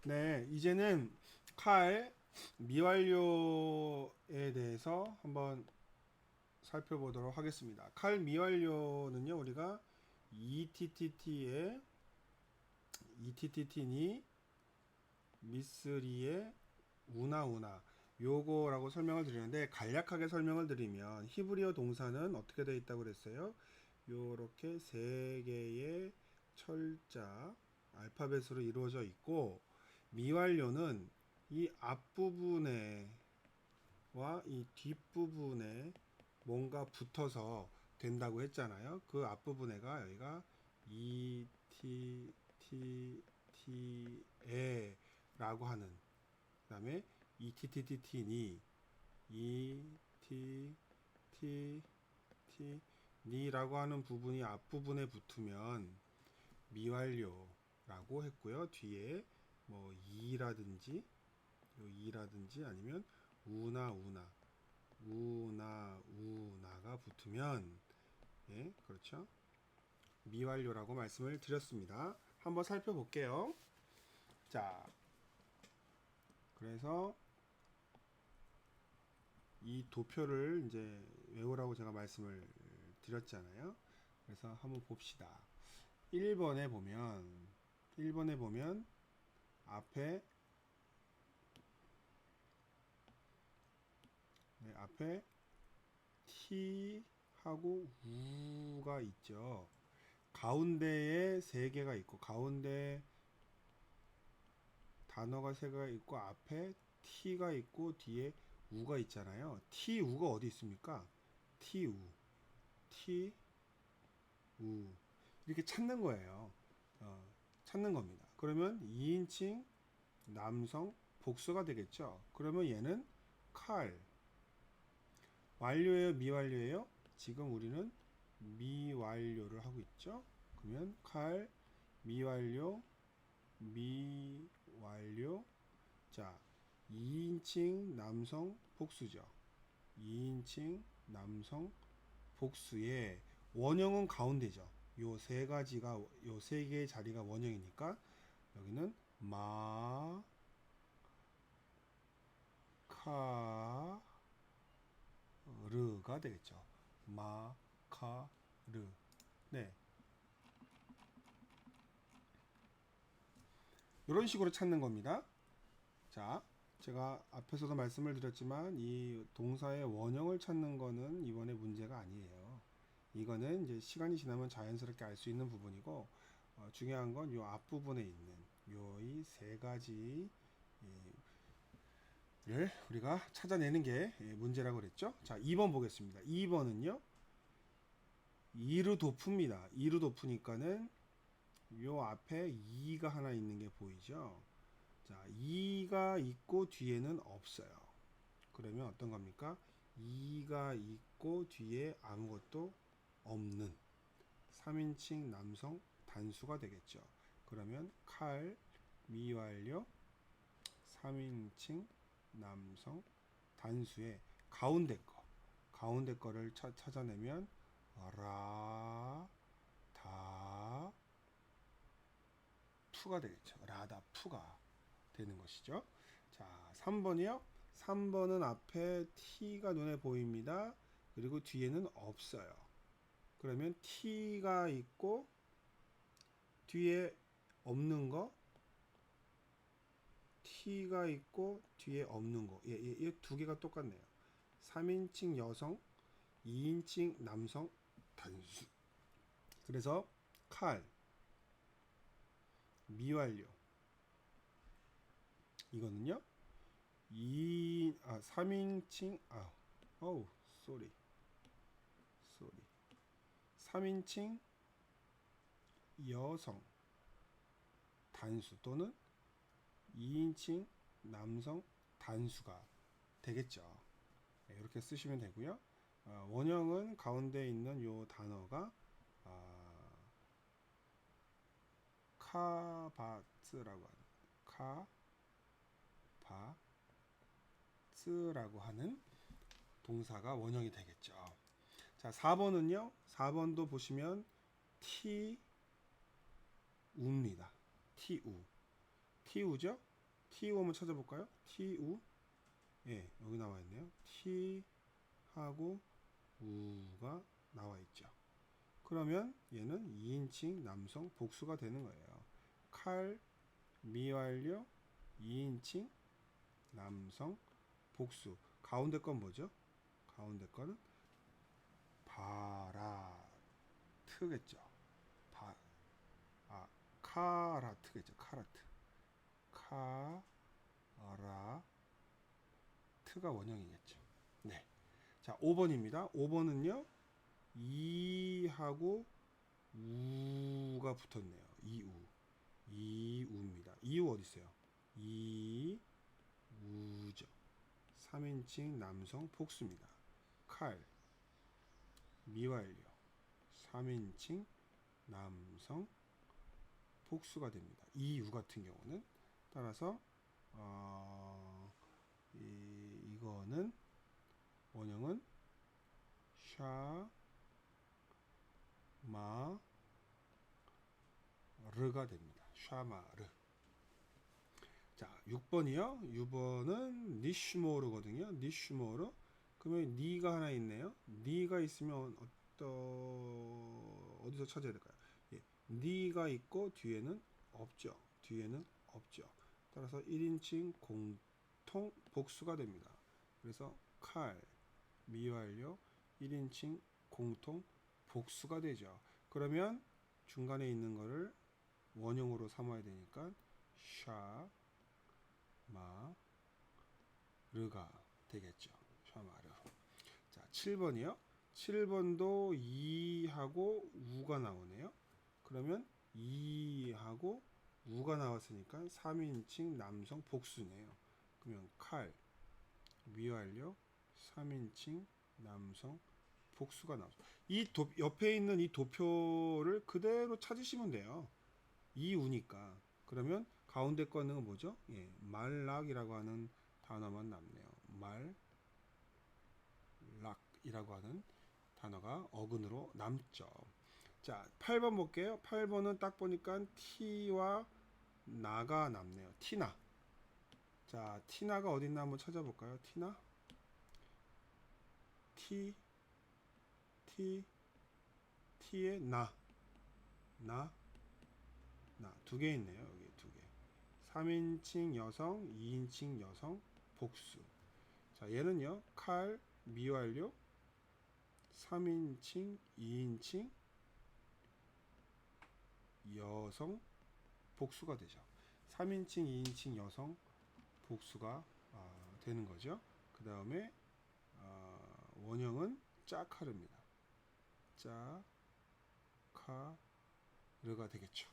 네, 이제는 칼 미완료에 대해서 한번 살펴보도록 하겠습니다. 칼 미완료는요, 우리가 ETTT니 미쓰리의 우나우나 요거라고 설명을 드리는데, 간략하게 설명을 드리면 히브리어 동사는 어떻게 되어 있다고 그랬어요? 요렇게 세 개의 철자 알파벳으로 이루어져 있고, 미완료는 이 앞부분에 와 이 뒷부분에 뭔가 붙어서 된다고 했잖아요. 그 앞부분에가 여기가 E, T, T, T, 에 라고 하는, 그 다음에 E, T, T, T, T니 E, T, T, T, 니라고 하는 부분이 앞부분에 붙으면 미완료라고 했고요. 뒤에 뭐 이라든지 이라든지 아니면 우나가 붙으면, 예, 그렇죠. 미완료라고 말씀을 드렸습니다. 한번 살펴볼게요. 자, 그래서 이 도표를 이제 외우라고 제가 말씀을 드렸잖아요. 그래서 한번 봅시다. 1번에 보면 앞에 앞에 T하고 우가 있죠. 가운데에 세 개가 있고, 가운데 단어가 세 개가 있고, 앞에 T가 있고, 뒤에 우가 있잖아요. T, 우가 어디 있습니까? T, 우. T, 우. 이렇게 찾는 거예요. 찾는 겁니다. 그러면 2인칭 남성 복수가 되겠죠. 그러면 얘는 칼. 완료예요? 미완료예요? 지금 우리는 미완료를 하고 있죠. 그러면 칼, 미완료, 미완료. 자, 2인칭 남성 복수죠. 2인칭 남성 복수의 원형은 가운데죠. 요 세 가지가, 요 세 개의 자리가 원형이니까 여기는 마카르가 되겠죠. 마카르. 네. 이런 식으로 찾는 겁니다. 자, 제가 앞에서도 말씀을 드렸지만 이 동사의 원형을 찾는 거는 이번에 문제가 아니에요. 이거는 이제 시간이 지나면 자연스럽게 알 수 있는 부분이고, 중요한 건 이 앞부분에 있는 요 이 세 가지를 우리가 찾아내는 게 문제라고 그랬죠. 자, 2번 보겠습니다. 2번은요, 이르도프입니다. 이르도프니까는 요 앞에 이가 하나 있는 게 보이죠. 자, 이가 있고 뒤에는 없어요. 그러면 어떤 겁니까? 이가 있고 뒤에 아무것도 없는 3인칭 남성 단수가 되겠죠. 그러면 칼, 미완료, 3인칭 남성 단수의 가운데 거를 찾아내면 라, 다, 푸가 되겠죠. 라다, 푸가 되는 것이죠. 자, 3번이요. 3번은 앞에 T가 눈에 보입니다. 그리고 뒤에는 없어요. 그러면 T가 있고 뒤에 없는 거, T가 있고 뒤에 없는 거. 이 두 개가 똑같네요. 3인칭 여성, 2인칭 남성 단수. 그래서 칼, 미완료. 이거는요. 3인칭 어우, 쏘리. 3인칭 여성 단수 또는 2인칭 남성 단수가 되겠죠. 네, 이렇게 쓰시면 되고요. 원형은 가운데 있는 요 단어가 카바츠라고 하는 카바츠라고 하는 동사가 원형이 되겠죠. 자, 4번은요. 4번도 보시면 T 우입니다. T 우. T 우죠? T, 우 한번 찾아볼까요? T, 우. 예, 여기 나와 있네요. T 하고 우가 나와 있죠. 그러면 얘는 2인칭 남성 복수가 되는 거예요. 칼, 미완료, 2인칭 남성 복수. 가운데 건 뭐죠? 가운데 거는 바라트겠죠. 바, 카라트겠죠. 카라트. 카라트가 원형이겠죠. 네. 자, 5번입니다. 5번은요. 이하고 우가 붙었네요. 이우. 이우입니다. 이우 어디 있어요? 이우죠. 3인칭 남성 복수입니다. 칼, 미완료. 3인칭 남성 복수가 됩니다. 이우 같은 경우는 따라서 이거는 원형은 샤마르가 됩니다. 샤마르. 자, 6번이요. 6번은 니슈모르거든요. 니슈모르. 그러면 니가 하나 있네요. 니가 있으면 어디서 찾아야 될까요? 예, 니가 있고 뒤에는 없죠. 뒤에는 없죠. 따라서 1인칭 공통 복수가 됩니다. 그래서 칼, 미완료, 1인칭 공통 복수가 되죠. 그러면 중간에 있는 거를 원형으로 삼아야 되니까 샤마르가 되겠죠. 샤마르. 자, 7번이요. 7번도 이하고 우가 나오네요. 그러면 이하고 우가 나왔으니까 3인칭 남성 복수네요. 그러면 칼, 미완료, 3인칭 남성 복수가 나오죠. 옆에 있는 이 도표를 그대로 찾으시면 돼요. 이우니까. 그러면 가운데 거는 뭐죠? 예, 말락이라고 하는 단어만 남네요. 말락이라고 하는 단어가 어근으로 남죠. 자, 8번 볼게요. 8번은 딱 보니까 T와 나가 남네요. 티나. 자, 티나가 어딨나 한번 찾아볼까요? 티나? T의 나. 두 개 있네요. 여기 두 개. 3인칭 여성, 2인칭 여성, 복수. 자, 얘는요. 칼, 미완료, 3인칭, 2인칭 여성, 복수가 되죠. 3인칭, 2인칭 여성, 복수가 되는 거죠. 그 다음에 원형은 짜카르입니다. 짜카르가 되겠죠.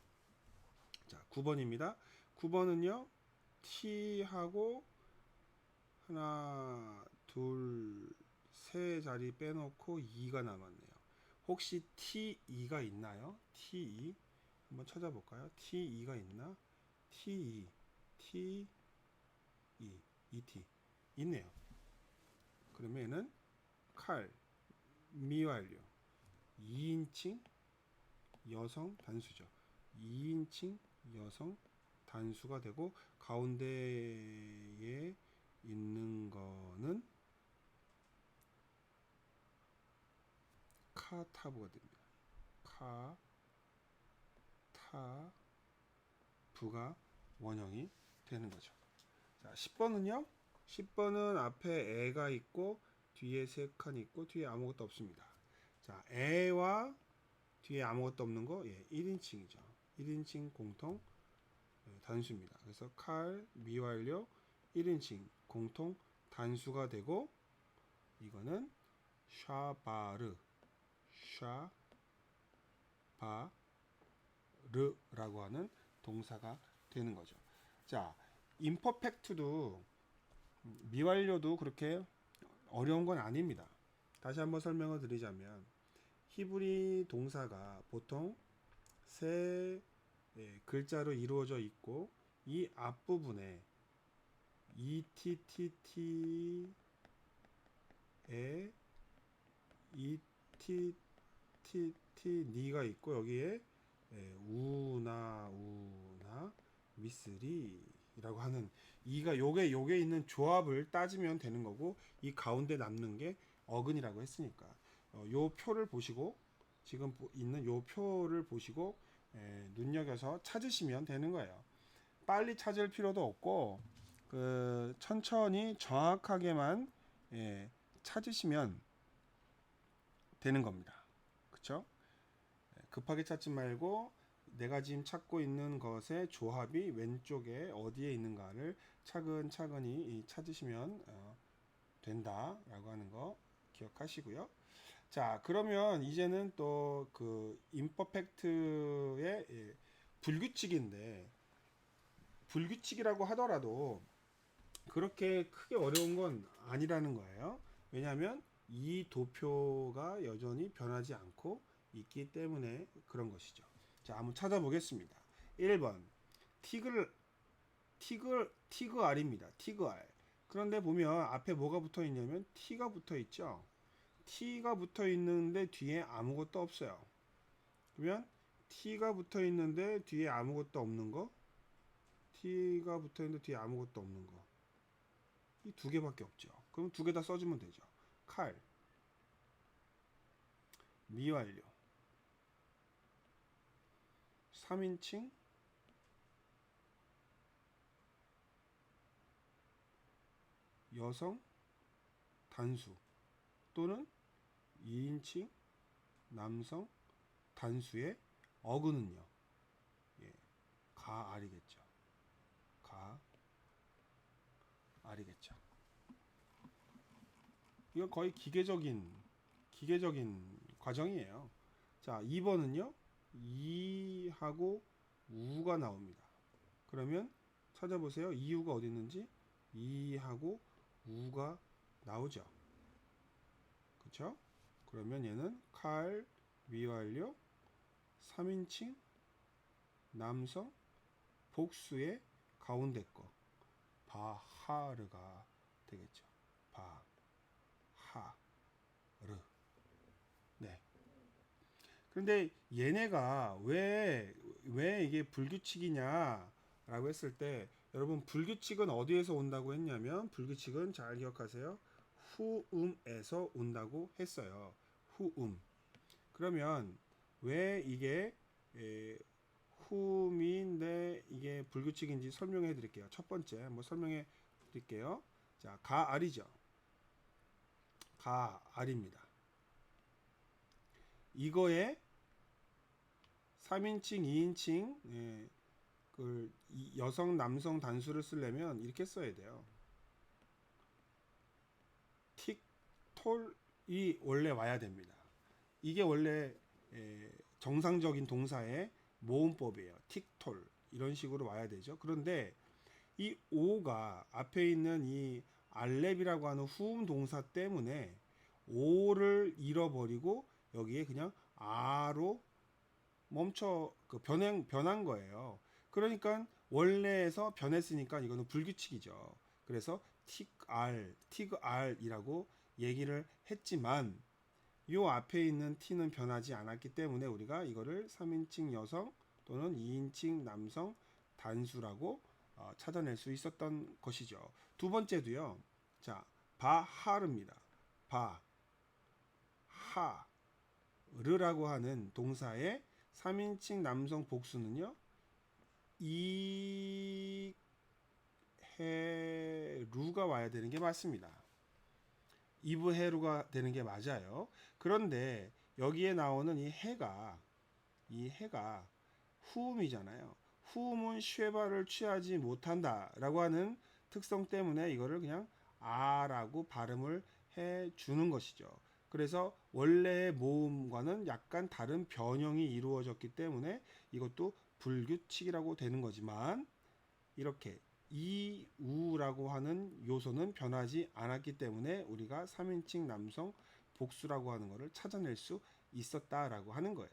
자, 9번입니다. 9번은요. T하고 하나, 둘, 세 자리 빼놓고 2가 남았네요. 혹시 T2가 있나요? T2 한번 찾아볼까요? T2가 있나? T2, T2, ET 있네요. 그러면 얘는 칼, 미완료, 2인칭 여성 단수죠. 2인칭 여성 단수가 되고 가운데에 있는 거는 카타브가 됩니다. 카타브가 원형이 되는 거죠. 자, 10번은요. 10번은 앞에 애가 있고 뒤에 세 칸 있고 뒤에 아무것도 없습니다. 자, 애와 뒤에 아무것도 없는 거 1인칭이죠. 1인칭 공통 단수입니다. 그래서 칼, 미완료, 1인칭 공통 단수가 되고 이거는 샤바르라고 하는 동사가 되는 거죠. 자, 임퍼펙트도 미완료도 그렇게 어려운 건 아닙니다. 다시 한번 설명을 드리자면 히브리 동사가 보통 세 글자로 이루어져 있고 이 앞부분에 ETTT에 ETTT니가 있고 여기에 우나 미스리 이라고 하는 이가 요게 있는 조합을 따지면 되는 거고 이 가운데 남는 게 어근이라고 했으니까 요 표를 보시고 지금 있는 요 표를 보시고 눈여겨서 찾으시면 되는 거예요. 빨리 찾을 필요도 없고 천천히 정확하게만 찾으시면 되는 겁니다. 그쵸? 급하게 찾지 말고 내가 지금 찾고 있는 것의 조합이 왼쪽에 어디에 있는가를 차근차근히 찾으시면 된다라고 하는 거 기억하시고요. 자, 그러면 이제는 또 그 임퍼펙트의 불규칙인데 불규칙이라고 하더라도 그렇게 크게 어려운 건 아니라는 거예요. 왜냐하면 이 도표가 여전히 변하지 않고 있기 때문에 그런 것이죠. 자, 한번 찾아보겠습니다. 1번 티그 R입니다. 티그 R. 그런데 보면 앞에 뭐가 붙어 있냐면 T가 붙어 있죠. T가 붙어 있는데 뒤에 아무것도 없어요. 그러면 T가 붙어 있는데 뒤에 아무것도 없는 거, T가 붙어 있는데 뒤에 아무것도 없는 거. 이 두 개밖에 없죠. 그럼 두 개 다 써주면 되죠. 칼, 미완료, 3인칭, 여성, 단수 또는 2인칭, 남성, 단수의 어근은요. 예, 가알이겠죠. 가알이겠죠. 이건 거의 기계적인 과정이에요. 자, 2번은요. 이하고 우가 나옵니다. 그러면 찾아보세요. 이우가 어디 있는지. 이하고 우가 나오죠. 그쵸? 그러면 얘는 칼, 미완료, 3인칭, 남성, 복수의 가운데 거 바하르가 되겠죠. 바하르. 네. 그런데 얘네가 왜 이게 불규칙이냐라고 했을 때 여러분 불규칙은 어디에서 온다고 했냐면 불규칙은 잘 기억하세요. 후음에서 온다고 했어요. 후음. 그러면 왜 이게 후음인데 이게 불규칙인지 설명해 드릴게요. 첫 번째 한번 설명해 드릴게요. 자, 가알이죠. 가알입니다. 이거에 3인칭, 2인칭 그 여성, 남성 단수를 쓰려면 이렇게 써야 돼요. 틱, 톨이 원래 와야 됩니다. 이게 원래 정상적인 동사의 모음법이에요. 틱, 톨 이런 식으로 와야 되죠. 그런데 이 오가 앞에 있는 이 알렙이라고 하는 후음 동사 때문에 오를 잃어버리고 여기에 그냥 아로 변한 거예요. 그러니까 원래에서 변했으니까 이거는 불규칙이죠. 그래서 틱알이라고 얘기를 했지만 요 앞에 있는 t는 변하지 않았기 때문에 우리가 이거를 3인칭 여성 또는 2인칭 남성 단수라고 찾아낼 수 있었던 것이죠. 두 번째도요. 자, 바하르입니다. 바하르라고 하는 동사의 3인칭 남성 복수는요. 이해루가 와야 되는 게 맞습니다. 이브해루가 되는 게 맞아요. 그런데 여기에 나오는 이 해가 후음이잖아요. 후음은 쉐바를 취하지 못한다라고 하는 특성 때문에 이거를 그냥 아라고 발음을 해 주는 것이죠. 그래서 원래의 모음과는 약간 다른 변형이 이루어졌기 때문에 이것도 불규칙이라고 되는 거지만 이렇게 이우라고 하는 요소는 변하지 않았기 때문에 우리가 3인칭 남성 복수라고 하는 것을 찾아낼 수 있었다라고 하는 거예요.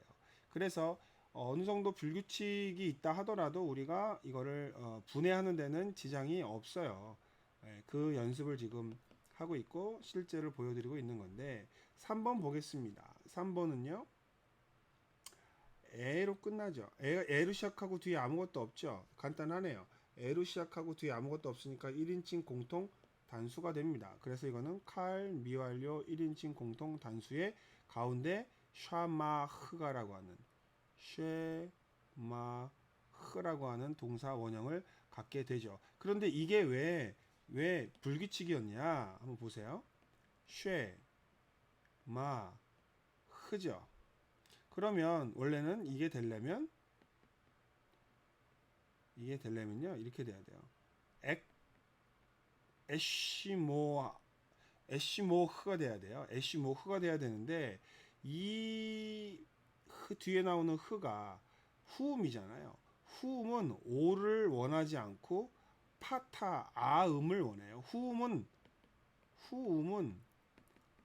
그래서 어느 정도 불규칙이 있다 하더라도 우리가 이거를 분해하는 데는 지장이 없어요. 그 연습을 지금 하고 있고 실제로 보여드리고 있는 건데 3번 보겠습니다. 3번은요. 에로 끝나죠. 에로 시작하고 뒤에 아무것도 없죠. 간단하네요. 에로 시작하고 뒤에 아무것도 없으니까 1인칭 공통 단수가 됩니다. 그래서 이거는 칼 미완료 1인칭 공통 단수의 가운데 샤마흐가라고 하는 쉐마흐라고 하는 동사 원형을 갖게 되죠. 그런데 이게 왜 불규칙이었냐? 한번 보세요. 쉐마흐죠. 그러면 원래는 이게 되려면요 이렇게 돼야 돼요. 애쉬모 애쉬모흐가 돼야 돼요. 애쉬모흐가 돼야 되는데 이 뒤에 나오는 흐가 후음이잖아요. 후음은 오를 원하지 않고 파타 아음을 원해요. 후음은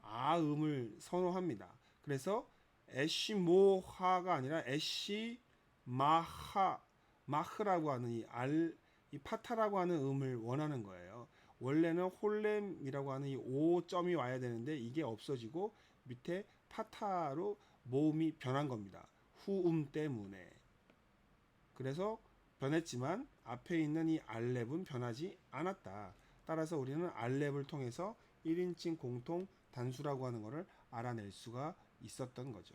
아음을 선호합니다. 그래서 애쉬모하가 아니라 애쉬마하라고 하는 이 파타라고 하는 음을 원하는 거예요. 원래는 홀렘이라고 하는 이 오점이 와야 되는데 이게 없어지고 밑에 파타로 모음이 변한 겁니다. 후음 때문에. 그래서 변했지만 앞에 있는 이 알렙은 변하지 않았다. 따라서 우리는 알렙을 통해서 1인칭 공통 단수라고 하는 것을 알아낼 수가 있었던 거죠.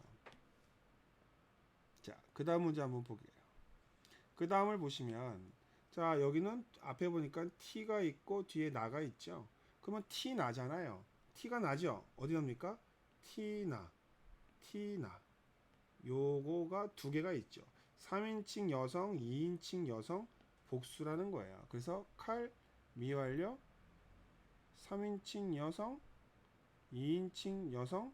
자, 그 다음 문제 한번 볼게요. 그 다음을 보시면 자, 여기는 앞에 보니까 t가 있고 뒤에 나가 있죠. 그러면 t 나잖아요. t가 나죠. 어디 납니까? t나 요거가 두 개가 있죠. 3인칭 여성, 2인칭 여성 복수라는 거예요. 그래서 칼 미완료 3인칭 여성, 2인칭 여성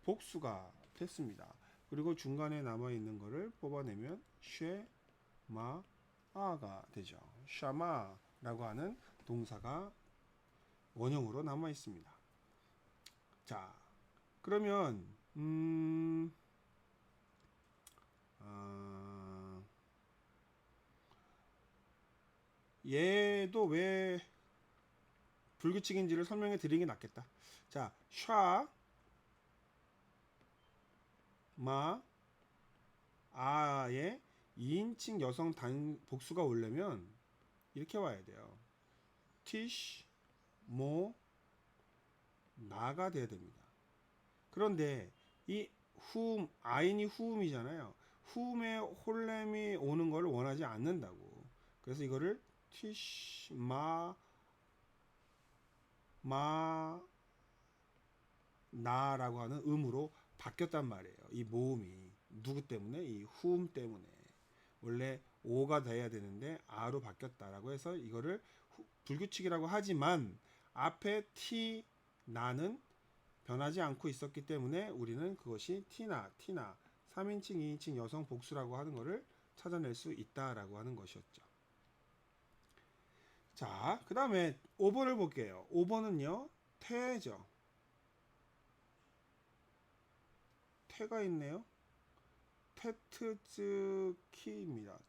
복수가 됐습니다. 그리고 중간에 남아있는 거를 뽑아내면 쉐마아가 되죠. 샤마라고 하는 동사가 원형으로 남아있습니다. 자, 그러면 얘도 왜 불규칙인지를 설명해 드리는 게 낫겠다. 자, 아의 2인칭 여성 복수가 오려면 이렇게 와야 돼요. 티시 나가 돼야 됩니다. 그런데 이 후음 아인이 후음이잖아요. 후음에 홀렘이 오는 걸 원하지 않는다고. 그래서 이거를 티시 나라고 하는 음으로 바뀌었단 말이에요. 이 모음이 누구 때문에? 이 후음 때문에. 원래 오가 돼야 되는데 아로 바뀌었다라고 해서 이거를 불규칙이라고 하지만 앞에 t 나는 변하지 않고 있었기 때문에 우리는 그것이 티나 3인칭 2인칭 여성 복수라고 하는 것을 찾아낼 수 있다라고 하는 것이었죠. 자, 그 다음에 5번을 볼게요. 5번은요 태죠. 태가 있네요. 테트츠키입니다.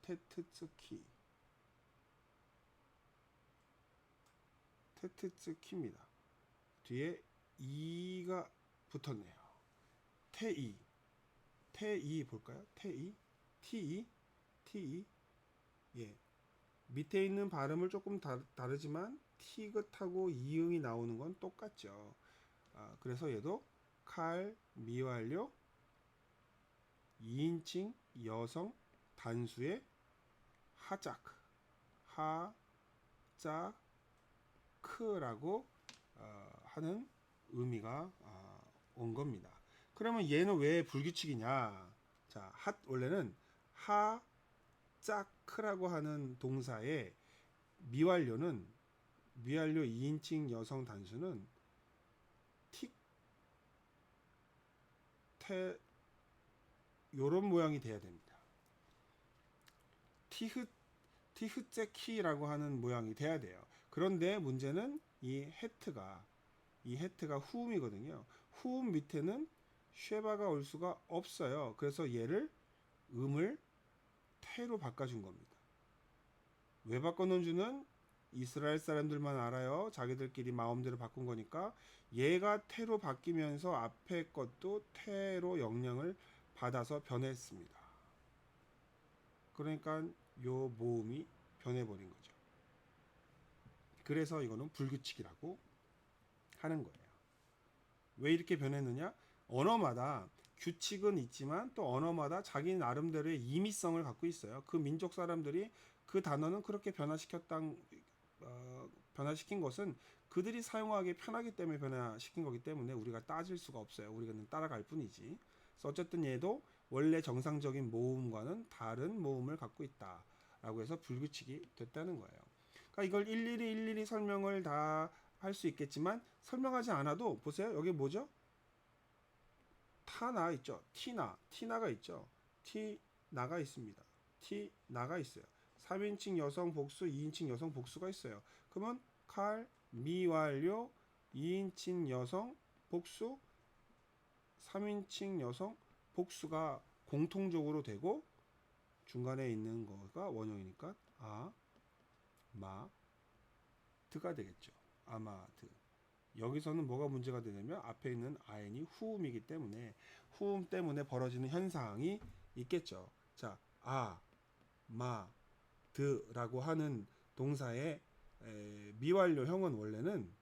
테트츠키입니다. 뒤에 이가 붙었네요. 태이 볼까요? ti 예, 밑에 있는 발음을 조금 다르지만 티긋하고 이응이 나오는 건 똑같죠. 그래서 얘도 칼 미완료 2인칭 여성 단수의 하자크라고 하는 의미가 온 겁니다. 그러면 얘는 왜 불규칙이냐? 자, 원래는 하자크라고 하는 동사의 미완료 2인칭 여성 단수는 요런 모양이 돼야 됩니다. 티흐제키라고 하는 모양이 돼야 돼요. 그런데 문제는 이 헤트가 후음이거든요. 후음 밑에는 쉐바가 올 수가 없어요. 그래서 얘를 음을 태로 바꿔준 겁니다. 왜 바꿔놓은지는 이스라엘 사람들만 알아요. 자기들끼리 마음대로 바꾼 거니까 얘가 태로 바뀌면서 앞에 것도 태로 영향을 받아서 변했습니다. 그러니까 요 모음이 변해버린 거죠. 그래서 이거는 불규칙이라고 하는 거예요. 왜 이렇게 변했느냐? 언어마다 규칙은 있지만 또 언어마다 자기 나름대로의 임의성을 갖고 있어요. 그 민족 사람들이 그 단어는 그렇게 변화시킨 것은 그들이 사용하기 편하기 때문에 변화시킨 거기 때문에 우리가 따질 수가 없어요. 우리는 따라갈 뿐이지. 그래서 어쨌든 얘도 원래 정상적인 모음과는 다른 모음을 갖고 있다라고 해서 불규칙이 됐다는 거예요. 그러니까 이걸 일일이 설명을 다 할 수 있겠지만 설명하지 않아도 보세요. 여기 뭐죠? 타나 있죠. 티나가 있죠. 티나가 있습니다. 티나가 있어요. 3인칭 여성 복수, 2인칭 여성 복수가 있어요. 그러면 칼, 미완료, 2인칭 여성 복수, 3인칭 여성 복수가 공통적으로 되고 중간에 있는 거가 원형이니까 아마드가 되겠죠. 아마드. 여기서는 뭐가 문제가 되냐면 앞에 있는 아인이 후음이기 때문에 후음 때문에 벌어지는 현상이 있겠죠. 자, 마드라고 하는 동사의 미완료형은 원래는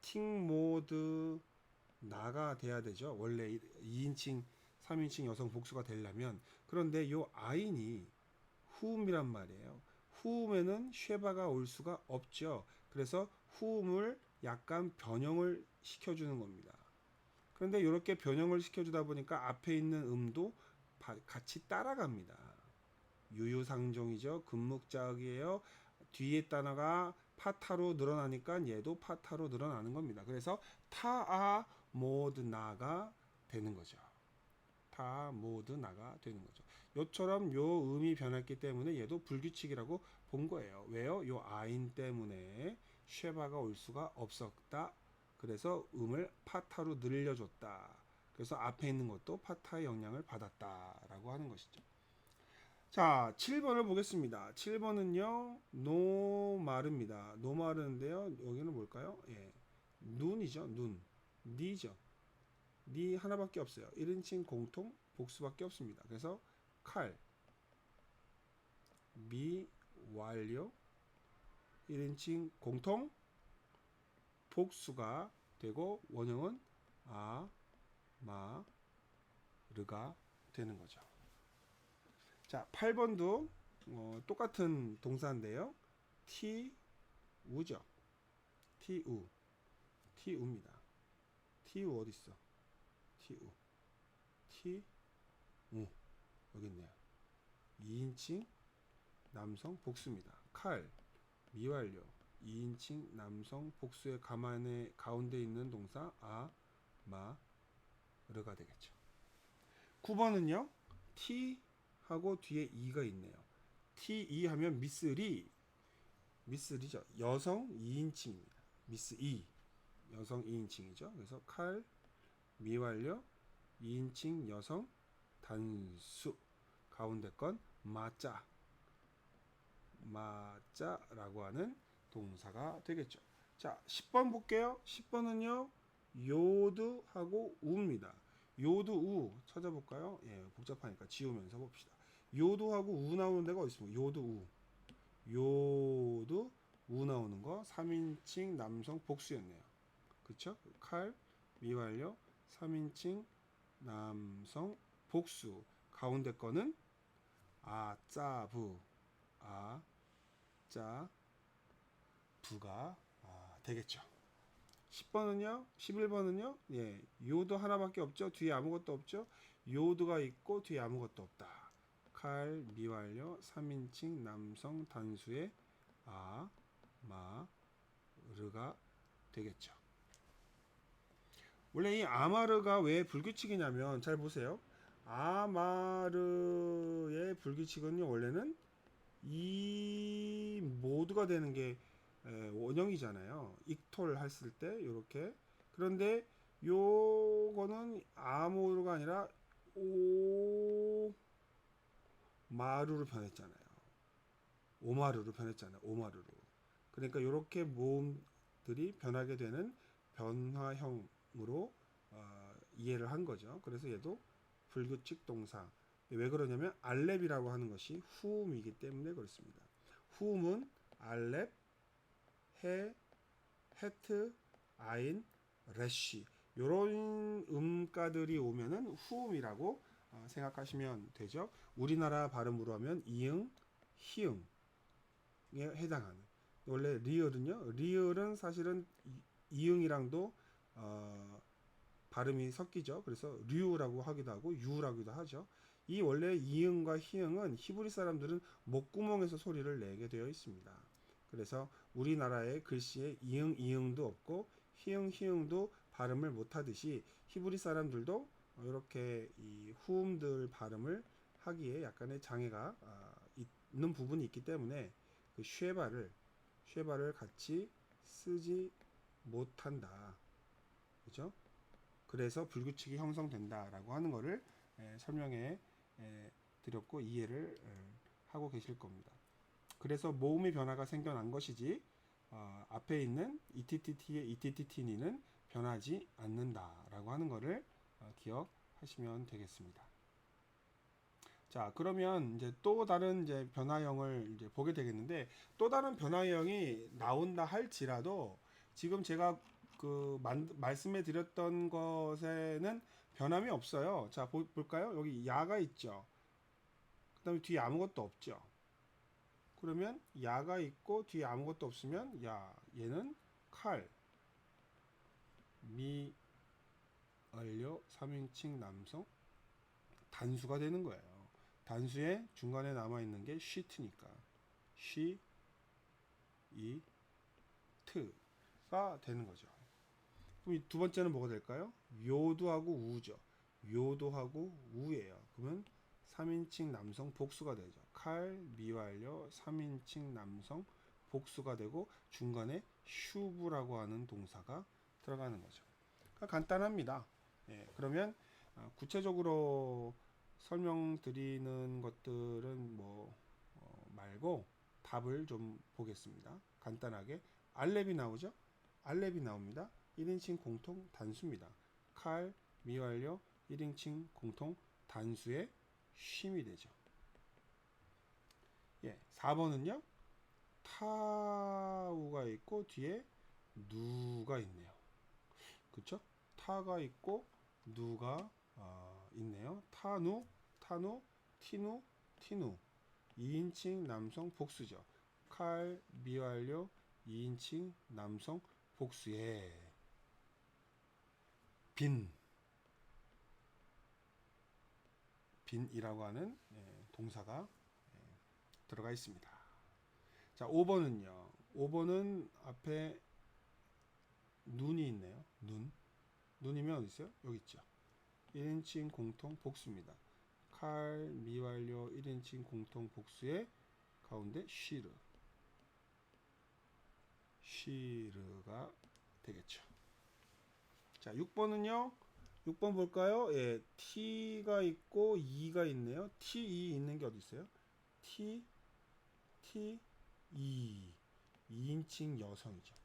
팅모드 나가 돼야 되죠. 원래 2인칭, 3인칭 여성 복수가 되려면. 그런데 요 아인이 후음이란 말이에요. 후음에는 쉐바가 올 수가 없죠. 그래서 후음을 약간 변형을 시켜주는 겁니다. 그런데 이렇게 변형을 시켜주다 보니까 앞에 있는 음도 같이 따라갑니다. 유유상종이죠. 금묵자역이에요. 뒤에 단어가 파타로 늘어나니까 얘도 파타로 늘어나는 겁니다. 그래서 타아 모드 나가 되는 거죠. 타 모드 나가 되는 거죠. 요처럼 요 음이 변했기 때문에 얘도 불규칙이라고 본 거예요. 왜요? 요 아인 때문에 쉐바가 올 수가 없었다. 그래서 음을 파타로 늘려줬다. 그래서 앞에 있는 것도 파타의 영향을 받았다라고 하는 것이죠. 자, 7번을 보겠습니다. 7번은요, 노마르입니다. 노마르인데요, 여기는 뭘까요? 예, 눈이죠, 눈. 니죠. 니 하나밖에 없어요. 1인칭 공통 복수밖에 없습니다. 그래서 칼, 미, 완료, 1인칭 공통 복수가 되고 원형은 아, 마, 르가 되는 거죠. 자, 8번도 똑같은 동사인데요. 티, 우죠. 티, 우. 티, 우입니다. 티, 우 어디 있어? 티, 우. 티, 우. 여기 있네요. 2인칭 남성 복수입니다. 칼, 미완료. 2인칭 남성 복수의 가운데 있는 동사 마, 르가 되겠죠. 9번은요. 티 하고 뒤에 이가 있네요. T2 하면 미스리죠. 여성 2인칭입니다. 미스 2 여성 2인칭이죠. 그래서 칼 미완료 2인칭 여성 단수 가운데 건 마자라고 하는 동사가 되겠죠. 자, 10번 볼게요. 10번은요. 요드하고 우입니다. 요드 우 찾아볼까요? 예, 복잡하니까 지우면서 봅시다. 요드하고 우 나오는 데가 어디 있습니까? 요드 우. 요드 우 나오는 거 3인칭 남성 복수였네요. 그쵸? 칼 미완료 3인칭 남성 복수 가운데 거는 아짜부 아짜부가 되겠죠. 10번은요, 11번은요, 예, 요드 하나밖에 없죠. 뒤에 아무것도 없죠. 요드가 있고 뒤에 아무것도 없다. 칼, 미완료, 3인칭 남성 단수의 르가 되겠죠. 원래 이 아마르가 왜 불규칙이냐면 잘 보세요. 아마르의 불규칙은요, 원래는 이 모두가 되는 게 원형이잖아요. 익톨 했을 때 이렇게. 그런데 요거는 아모르가 아니라 오마르로 변했잖아요. 오마르로 변했잖아요. 오마르로. 그러니까 이렇게 모음들이 변하게 되는 변화형으로 이해를 한 거죠. 그래서 얘도 불규칙 동사 왜 그러냐면 알렙이라고 하는 것이 후음이기 때문에 그렇습니다. 후음은 알렙, 해, 헤트, 아인, 레쉬 이런 음가들이 오면은 후음이라고 생각하시면 되죠. 우리나라 발음으로 하면 이응, 히응에 해당하는. 원래 리을은요. 리을은 사실은 이응이랑도 발음이 섞이죠. 그래서 류라고 하기도 하고 유라고도 하죠. 이 원래 이응과 히응은 히브리 사람들은 목구멍에서 소리를 내게 되어 있습니다. 그래서 우리나라의 글씨에 이응 이응도 없고 히응 히응도 발음을 못하듯이 히브리 사람들도 이렇게 이 후음들 발음을 하기에 약간의 장애가 있는 부분이 있기 때문에 그 쉐바를 같이 쓰지 못한다. 그죠? 그래서 불규칙이 형성된다라고 하는 것을 설명해 드렸고 이해를 하고 계실 겁니다. 그래서 모음의 변화가 생겨난 것이지 앞에 있는 ETTT의 ETTT니는 변하지 않는다라고 하는 것을 기억하시면 되겠습니다. 자, 그러면 이제 또 다른 이제 변화형을 이제 보게 되겠는데 또 다른 변화형이 나온다 할지라도 지금 제가 그 말씀해 드렸던 것에는 변함이 없어요. 자, 볼까요? 여기 야가 있죠. 그다음에 뒤에 아무것도 없죠. 그러면 야가 있고 뒤에 아무것도 없으면 야, 얘는 칼, 미, 완료, 3인칭 남성 단수가 되는 거예요. 단수의 중간에 남아있는 게 쉬트니까 쉬, 이, 트가 되는 거죠. 그럼 이 두 번째는 뭐가 될까요? 요도하고 우죠. 요도하고 우예요. 그러면 3인칭 남성 복수가 되죠. 칼, 미완료, 3인칭 남성 복수가 되고 중간에 슈브라고 하는 동사가 들어가는 거죠. 그러니까 간단합니다. 예, 그러면 구체적으로 설명드리는 것들은 뭐 말고 답을 좀 보겠습니다. 간단하게 알렙이 나오죠. 알렙이 나옵니다. 1인칭 공통 단수입니다. 칼, 미완료 1인칭 공통 단수의 쉼이 되죠. 예, 4번은요. 타우가 있고 뒤에 누가 있네요. 그쵸? 타가 있고 누가 있네요. 타누, 타누, 티누, 티누. 2인칭 남성 복수죠. 칼, 미완료 2인칭 남성 복수에 빈이라고 하는 동사가 들어가 있습니다. 자, 5번은요. 5번은 앞에 눈이 있네요. 눈이면 어디 있어요? 여기 있죠. 1인칭 공통 복수입니다. 칼, 미완료 1인칭 공통 복수의 가운데 쉬르가 되겠죠. 자, 6번은요. 6번 볼까요? 예, T가 있고 E가 있네요. T, E 있는 게 어디 있어요? T, E. 2인칭 여성이죠.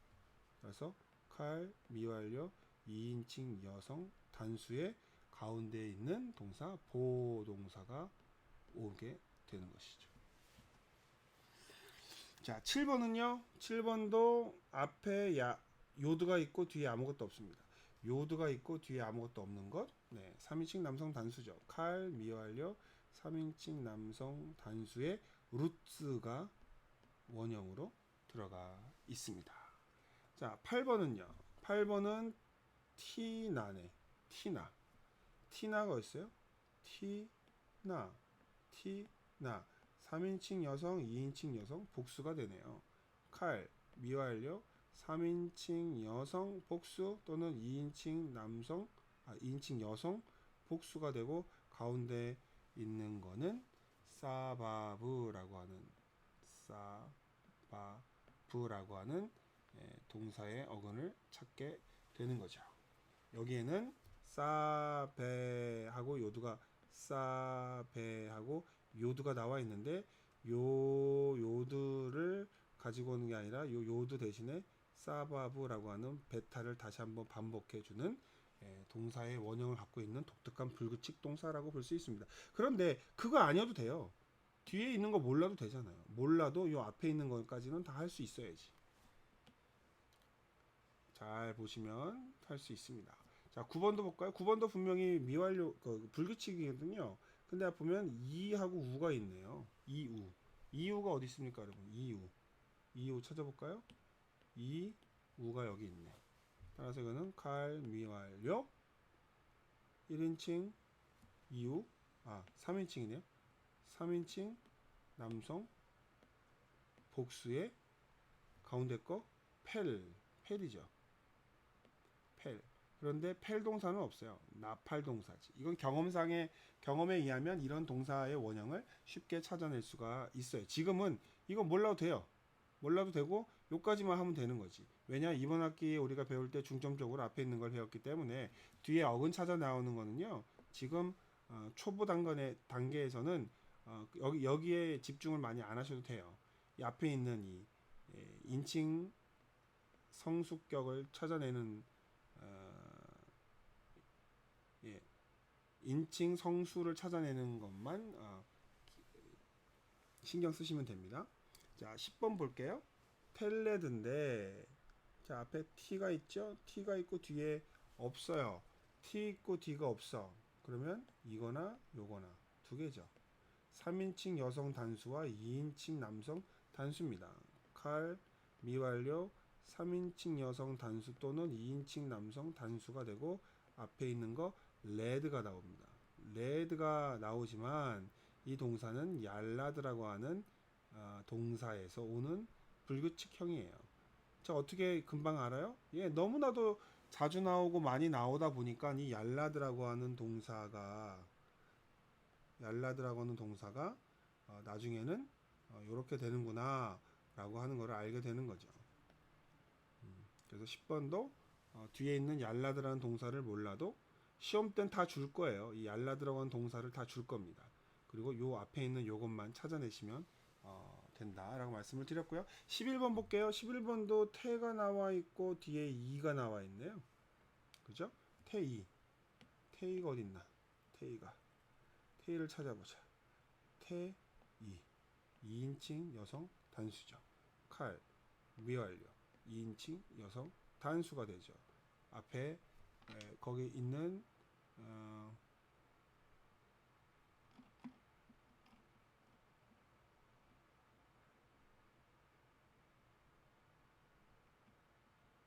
그래서 칼, 미완료 2인칭 여성 단수의 가운데 있는 동사 보동사가 오게 되는 것이죠. 자, 7번은요. 7번도 앞에 요드가 있고 뒤에 아무것도 없습니다. 요드가 있고 뒤에 아무것도 없는 것. 네, 3인칭 남성 단수죠. 칼, 미완료 3인칭 남성 단수의 루츠가 원형으로 들어가 있습니다. 자, 8번은요. 8번은 티나네. 티나가 있어요? 티나 3인칭 여성, 2인칭 여성 복수가 되네요. 칼, 미완료 3인칭 여성 복수 또는 2인칭 남성 2인칭 여성 복수가 되고 가운데 있는 거는 사바브라고 하는 동사의 어근을 찾게 되는 거죠. 여기에는 사베하고 요드가 사베하고 요드가 나와 있는데 요드를 가지고 오는 게 아니라 요드 대신에 사바브라고 하는 베타를 다시 한번 반복해 주는 동사의 원형을 갖고 있는 독특한 불규칙 동사라고 볼 수 있습니다. 그런데 그거 아니어도 돼요. 뒤에 있는 거 몰라도 되잖아요. 몰라도 요 앞에 있는 것까지는 다 할 수 있어야지. 잘 보시면 할 수 있습니다. 자, 9번도 볼까요? 9번도 분명히 미완료 불규칙이거든요. 근데 보면 이하고 우가 있네요. 이우. 이우가 어디 있습니까, 여러분? 이우. 이우 찾아볼까요? 이우가 여기 있네. 따라서 이거는 칼 미완료 1인칭 이우 3인칭이네요. 3인칭 남성 복수의 가운데 거 펠이죠. 펠. 그런데 펠 동사는 없어요. 나팔 동사지. 이건 경험에 의하면 이런 동사의 원형을 쉽게 찾아낼 수가 있어요. 지금은 이건 몰라도 돼요. 몰라도 되고 요까지만 하면 되는 거지. 왜냐 이번 학기에 우리가 배울 때 중점적으로 앞에 있는 걸 배웠기 때문에 뒤에 어근 찾아 나오는 거는요. 지금 초보 단계에서는 여기에 집중을 많이 안 하셔도 돼요. 이 앞에 있는 이 인칭 성수격을 찾아내는 인칭 성수를 찾아내는 것만 신경 쓰시면 됩니다. 자, 10번 볼게요. 텔레드인데 자, 앞에 T가 있죠? T가 있고 뒤에 없어요. T 있고 D가 없어. 그러면 이거나 요거나 두 개죠. 3인칭 여성 단수와 2인칭 남성 단수입니다. 칼, 미완료, 3인칭 여성 단수 또는 2인칭 남성 단수가 되고 앞에 있는 거 레드가 나옵니다. 레드가 나오지만 이 동사는 얄라드라고 하는 동사에서 오는 불규칙형이에요. 자, 어떻게 금방 알아요? 예, 너무나도 자주 나오고 많이 나오다 보니까 이 얄라드라고 하는 동사가 나중에는 이렇게 되는구나 라고 하는 것을 알게 되는 거죠. 그래서 10번도 뒤에 있는 얄라드라는 동사를 몰라도 시험 때는 다 줄 거예요. 이 얄라드라고 하는 동사를 다 줄 겁니다. 그리고 요 앞에 있는 요것만 찾아내시면 된다라고 말씀을 드렸고요. 11번 볼게요. 11번도 태가 나와 있고 뒤에 이가 나와 있네요. 그죠? 태이. 태이가 어디 있나? 태이를 찾아보자. 태이. 2인칭 여성 단수죠. 칼, 미완료. 2인칭 여성 단수가 되죠. 앞에 거기 있는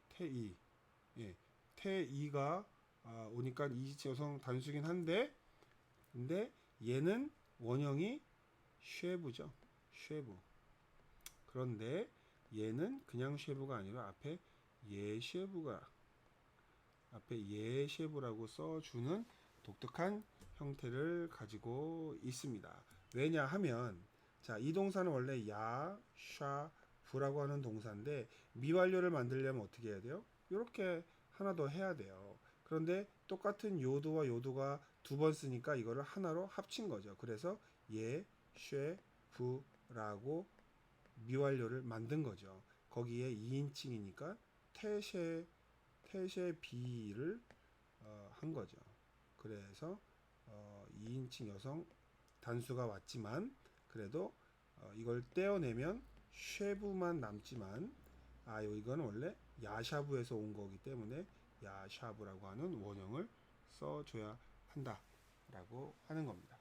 태이. 예, 태이가 오니까 2인칭 여성 단수긴 한데 근데 얘는 원형이 쉐부죠. 쉐부. 그런데 얘는 그냥 쉐부가 아니라 앞에 예쉐부라고 써주는 독특한 형태를 가지고 있습니다. 왜냐하면 자, 이 동사는 원래 야, 샤, 부라고 하는 동사인데 미완료를 만들려면 어떻게 해야 돼요? 이렇게 하나 더 해야 돼요. 그런데 똑같은 요도와 요도가 두 번 쓰니까 이거를 하나로 합친 거죠. 그래서 예, 쉐, 부라고 미완료를 만든 거죠. 거기에 2인칭이니까 태셰 비를 한 거죠. 그래서 2인칭 여성 단수가 왔지만 그래도 이걸 떼어내면 쉐부만 남지만 이건 원래 야샤부에서 온 거기 때문에 야샤부라고 하는 원형을 써줘야 한다라고 하는 겁니다.